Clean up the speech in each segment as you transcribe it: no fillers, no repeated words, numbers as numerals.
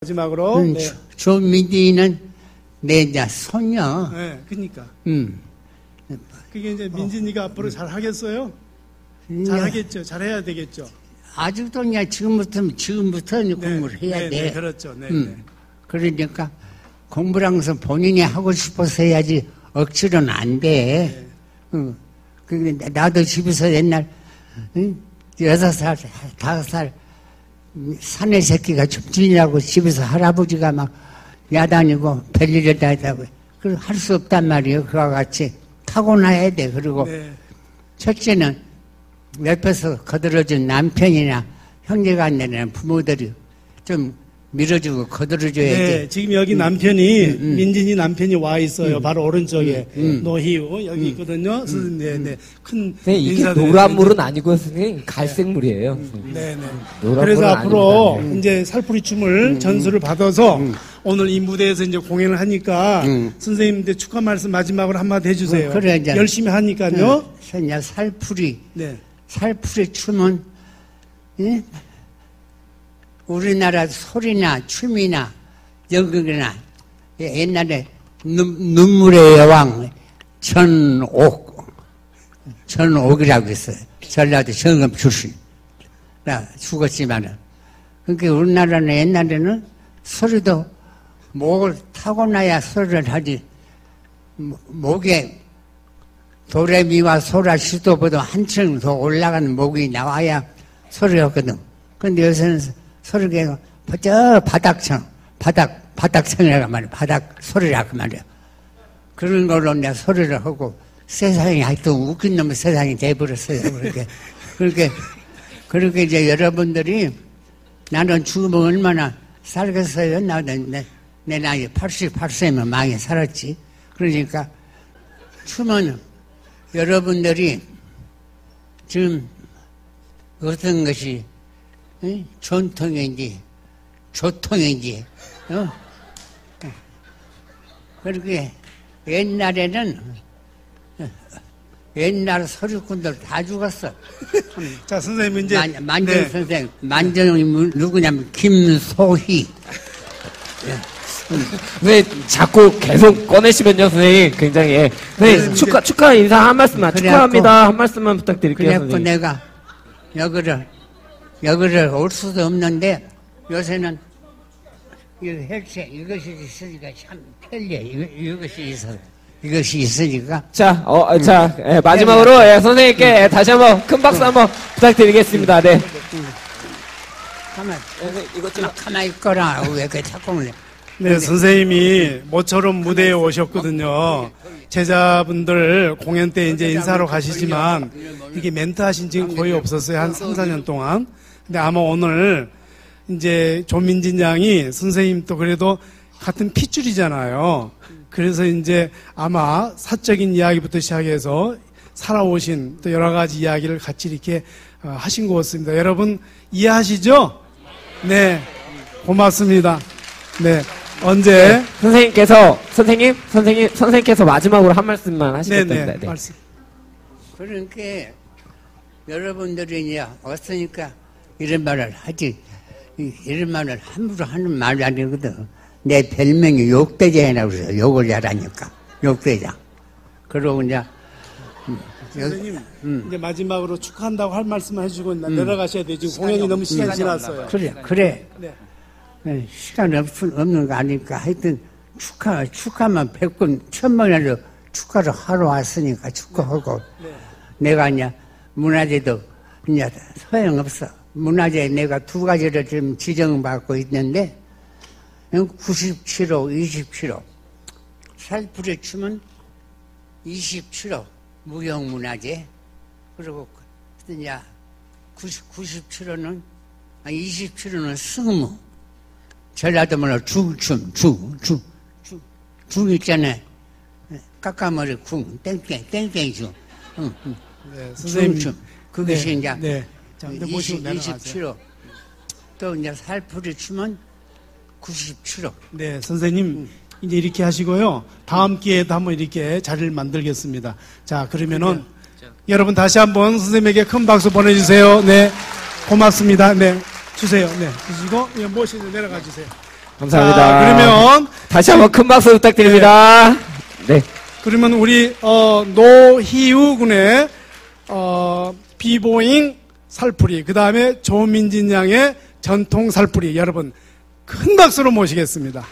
마지막으로. 네. 조민진이는 내 이제 손녀. 네, 그러니까. 그게 이제 민진이가 앞으로 잘 하겠어요? 잘 하겠죠. 잘 해야 되겠죠. 아직도 그냥 지금부터 네, 공부를 해야 네, 돼. 네, 그렇죠. 네, 네. 그러니까 공부를 항상 본인이 하고 싶어서 해야지 억지로는 안 돼. 네. 나도 집에서 옛날 6살, 5살 사내 새끼가 춤추느라고 집에서 할아버지가 막 야단이고 별일을 다 했다고. 그걸 할 수 없단 말이에요. 그와 같이 타고나야 돼. 그리고 네. 첫째는 옆에서 거들어준 남편이나 형제가 안 되는 부모들이 좀 밀어주고 거들어줘야지. 네, 지금 여기 남편이 민진이 남편이 와 있어요. 바로 오른쪽에 노희우 여기 있거든요. 네, 네. 큰 네, 이게 노란물은 아니고 선생님 갈색물이에요. 네, 네. 그래서 앞으로 아닙니다. 이제 살풀이 춤을 전수를 받아서 오늘 이 무대에서 이제 공연을 하니까 선생님들 축하 말씀 마지막으로 한마디 해주세요. 그래, 이제. 열심히 하니까요. 이제 살풀이. 네. 살풀이 춤은 우리나라 소리나 춤이나 연극이나 옛날에 눈물의 여왕 전옥이라고 했어요. 전라도 정금 출신. 나 죽었지만은. 그러니까 우리나라는 옛날에는 소리도 목을 타고나야 소리를 하지. 목에 도레미와 소라시도보다 한층 더 올라가는 목이 나와야 소리였거든. 근데 요새는 소리가 저 바닥청이라고 말이야. 바닥 소리라고 말이야. 그런 걸로 내가 소리를 하고 세상이 하여튼 웃긴 놈의 세상이 돼버렸어요. 그렇게 이제 여러분들이 나는 죽으면 얼마나 살겠어요? 내 나이 88세면 많이 살았지. 그러니까 춤은 여러분들이 지금 어떤 것이 전통인지 조통인지 그렇게 옛날에는 옛날 서류꾼들 다 죽었어. 자, 선생님 이제 만정 네. 선생 만정이 누구냐면 김소희. 네, 자꾸 계속 꺼내시면요, 선생님. 굉장히. 네, 축하 인사 한 말씀만. 축하합니다. 한 말씀만 부탁드릴게요. 그래갖고 선생님. 내가 여기를 올 수도 없는데 요새는 이 헬체 이것이 있으니까 참 편리해. 이것이 있으니까. 자, 예, 마지막으로 예, 선생님께 다시 한번 큰 박수 한번 부탁드리겠습니다. 네. 가만히 있거라. 왜 이렇게 자꾸 그래. 네, 선생님이 모처럼 무대에 오셨거든요. 제자분들 공연 때 이제 인사하러 가시지만 이게 멘트 하신 지는 거의 없었어요. 한 3, 4년 동안. 근데 아마 오늘 이제 조민진 양이 선생님 또 그래도 같은 핏줄이잖아요. 그래서 이제 아마 사적인 이야기부터 시작해서 살아오신 또 여러 가지 이야기를 같이 이렇게 하신 것 같습니다. 여러분 이해하시죠? 네. 고맙습니다. 네. 언제? 네. 선생님께서 마지막으로 한 말씀만 하시겠습니다. 네. 말씀. 그러니까 여러분들이 이제 왔으니까 이런 말을 하지. 이런 말을 함부로 하는 말이 아니거든. 내 별명이 욕대장이라고 그래요. 욕을 잘하니까. 욕대장. 그러고 이제 선생님, 이제 마지막으로 축하한다고 할 말씀을 해주고 내려가셔야 돼요. 지금 공연이 너무 시간이 지났어요. 그래. 네. 시간 없는 거 아니까 하여튼 축하만 100번, 1000번이라도 축하를 하러 왔으니까 축하하고 내가 이제 문화재도 이제 소용없어. 문화재 내가 2가지를 지금 지정받고 있는데 97호, 27호. 살풀이 춤은 27호 무형문화재. 그리고 이제 97호는 27호는 승무. 전라도 말로 중춤, 중 있잖아요. 까까머리 궁, 땡땡 중. 네, 선생님. 춤. 그것이 이제 네. 자, 27호. 또 이제 살풀이 춤은 97호. 네, 선생님. 이제 이렇게 하시고요. 다음 기회에도 한번 이렇게 자리를 만들겠습니다. 자, 그러면은 여러분 다시 한번 선생님에게 큰 박수 보내주세요. 네. 고맙습니다. 네. 주세요. 네. 주시고, 모시고 내려가 주세요. 감사합니다. 자, 그러면 다시 한번 큰 박수 부탁드립니다. 네. 그러면 우리 노희우 군의 비보잉 살풀이, 그 다음에 조민진 양의 전통 살풀이, 여러분 큰 박수로 모시겠습니다.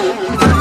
네.